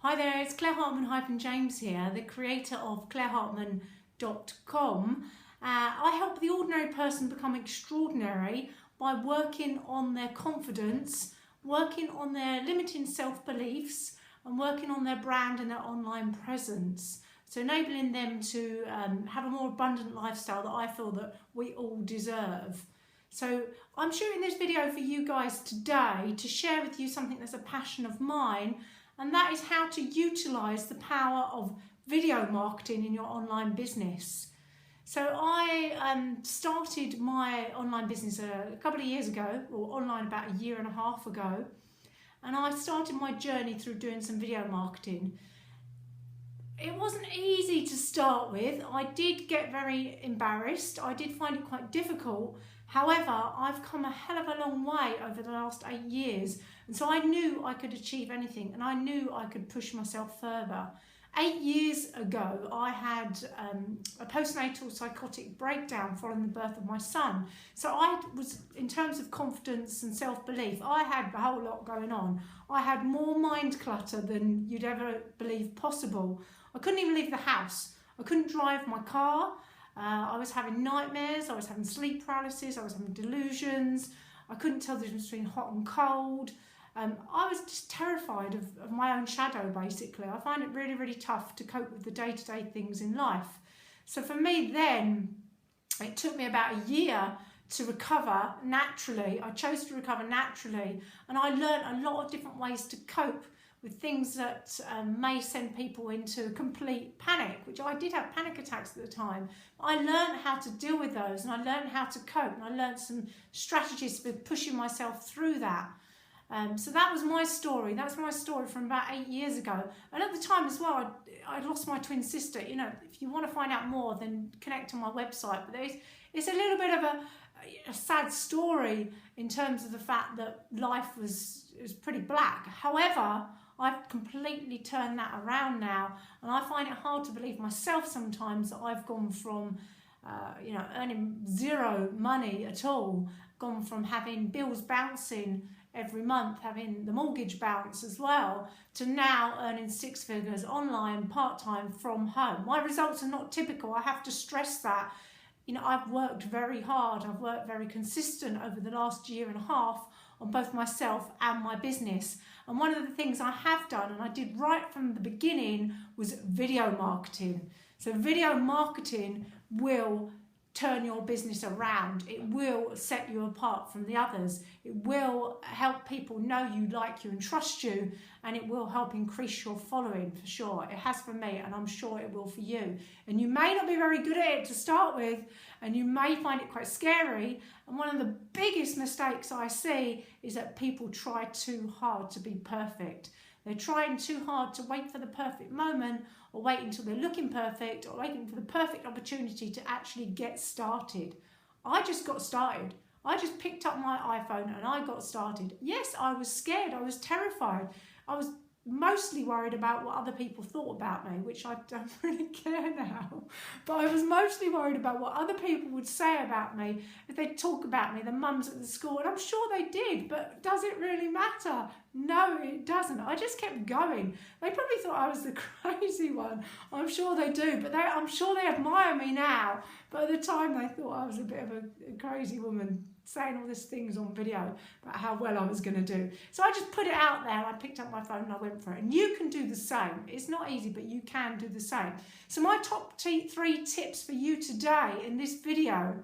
Hi there, it's Claire Hartman-James here, the creator of clairehartman.com. I help the ordinary person become extraordinary by working on their confidence, working on their limiting self-beliefs, and working on their brand and their online presence. So enabling them to have a more abundant lifestyle that I feel that we all deserve. So I'm shooting this video for you guys today to share with you something that's a passion of mine, and that is how to utilize the power of video marketing in your online business. So I started my online business a couple of years ago, or online about a year and a half ago, and I started my journey through doing some video marketing. It wasn't easy to start with. I did get very embarrassed. I did find it quite difficult. However, I've come a hell of a long way over the last 8 years. And so I knew I could achieve anything, and I knew I could push myself further. 8 years ago, I had a postnatal psychotic breakdown following the birth of my son. So I was, in terms of confidence and self-belief, I had a whole lot going on. I had more mind clutter than you'd ever believe possible. I couldn't even leave the house. I couldn't drive my car. I was having nightmares. I was having sleep paralysis. I was having delusions. I couldn't tell the difference between hot and cold. I was just terrified of my own shadow, basically. I find it really, really tough to cope with the day-to-day things in life. So for me then, it took me about a year to recover naturally. I chose to recover naturally, and I learned a lot of different ways to cope with things that may send people into complete panic, which I did have panic attacks at the time. I learned how to deal with those, and I learned how to cope, and I learned some strategies for pushing myself through that. So that was my story. That's my story from about 8 years ago. And at the time as well, I lost my twin sister. You know, if you want to find out more, then connect to my website. But it's a little bit of a sad story in terms of the fact that life was pretty black. However, I've completely turned that around now, and I find it hard to believe myself sometimes that I've gone from earning zero money at all, gone from having bills bouncing every month, having the mortgage bounce as well, to now earning 6 figures online, part-time, from home. My results are not typical. I have to stress that. You know, I've worked very hard. I've worked very consistent over the last year and a half on both myself and my business. And one of the things I have done, and I did right from the beginning, was video marketing. So video marketing will turn your business around. It will set you apart from the others. It will help people know you, like you, and trust you, and it will help increase your following for sure. It has for me, and I'm sure it will for you. And you may not be very good at it to start with, and you may find it quite scary. And one of the biggest mistakes I see is that people try too hard to be perfect. They're trying too hard to wait for the perfect moment, or wait until they're looking perfect, or waiting for the perfect opportunity to actually get started. I just got started. I just picked up my iPhone and I got started. Yes, I was scared. I was terrified. I was mostly worried about what other people thought about me, which I don't really care now. But I was mostly worried about what other people would say about me, if they'd talk about me, the mums at the school, and I'm sure they did, but does it really matter? No, it doesn't. I just kept going. They probably thought I was the crazy one. I'm sure they do, but I'm sure they admire me now. But at the time, they thought I was a bit of a crazy woman saying all these things on video about how well I was going to do. So I just put it out there, and I picked up my phone and I went for it. And you can do the same. It's not easy, but you can do the same. So my top 3 tips for you today in this video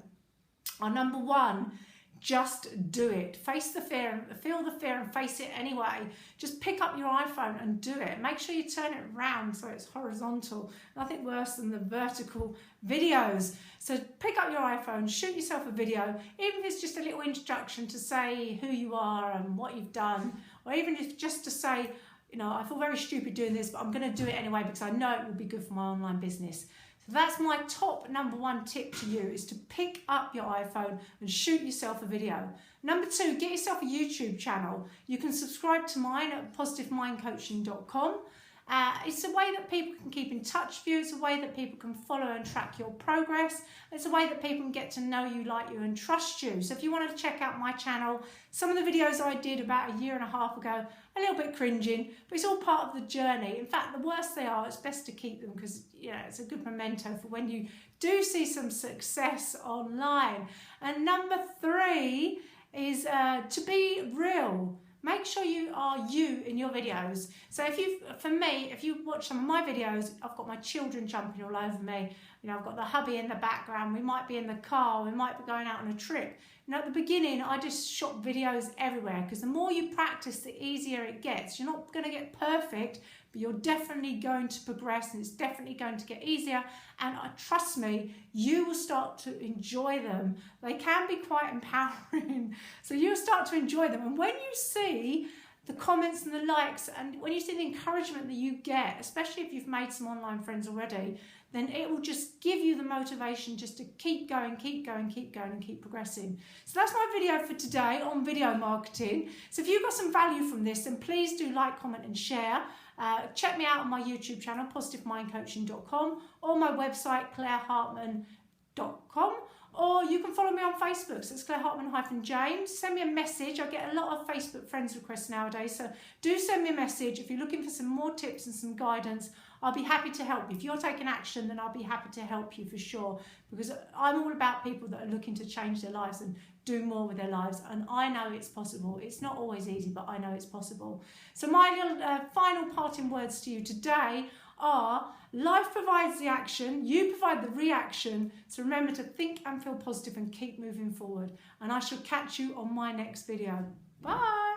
are: number 1, just do it. Face the fear, feel the fear, and face it anyway. Just pick up your iPhone and do it. Make sure you turn it around so it's horizontal. Nothing worse than the vertical videos. So pick up your iPhone, shoot yourself a video, even if it's just a little introduction to say who you are and what you've done, or even if just to say, you know, I feel very stupid doing this, but I'm going to do it anyway because I know it will be good for my online business. So that's my top number 1 tip to you, is to pick up your iPhone and shoot yourself a video. Number 2, get yourself a YouTube channel. You can subscribe to mine at positivemindcoaching.com, It's a way that people can keep in touch with you. It's a way that people can follow and track your progress. It's a way that people can get to know you, like you, and trust you. So if you want to check out my channel, some of the videos I did about a year and a half ago, a little bit cringing, but it's all part of the journey. In fact, the worse they are, it's best to keep them because, you know, it's a good memento for when you do see some success online. And number 3 is to be real. Make sure you are you in your videos. So for me, if you watch some of my videos, I've got my children jumping all over me. You know, I've got the hubby in the background. We might be in the car. We might be going out on a trip. You know, at the beginning, I just shot videos everywhere because the more you practice, the easier it gets. You're not going to get perfect, but you're definitely going to progress and it's definitely going to get easier. And trust me, you will start to enjoy them. They can be quite empowering. So you'll start to enjoy them. And when you see the comments and the likes, and when you see the encouragement that you get, especially if you've made some online friends already, then it will just give you the motivation just to keep going, keep going, keep going, and keep progressing. So that's my video for today on video marketing. So if you got some value from this, then please do like, comment, and share. Check me out on my YouTube channel, positivemindcoaching.com, or my website, clairehartman.com. Or you can follow me on Facebook, so it's Claire Hartman-James. Send me a message. I get a lot of Facebook friends requests nowadays, so do send me a message. If you're looking for some more tips and some guidance, I'll be happy to help you. If you're taking action, then I'll be happy to help you for sure, because I'm all about people that are looking to change their lives and do more with their lives, and I know it's possible. It's not always easy, but I know it's possible. So my little final parting words to you today are: life provides the action, you provide the reaction. So remember to think and feel positive and keep moving forward. And I shall catch you on my next video. Bye.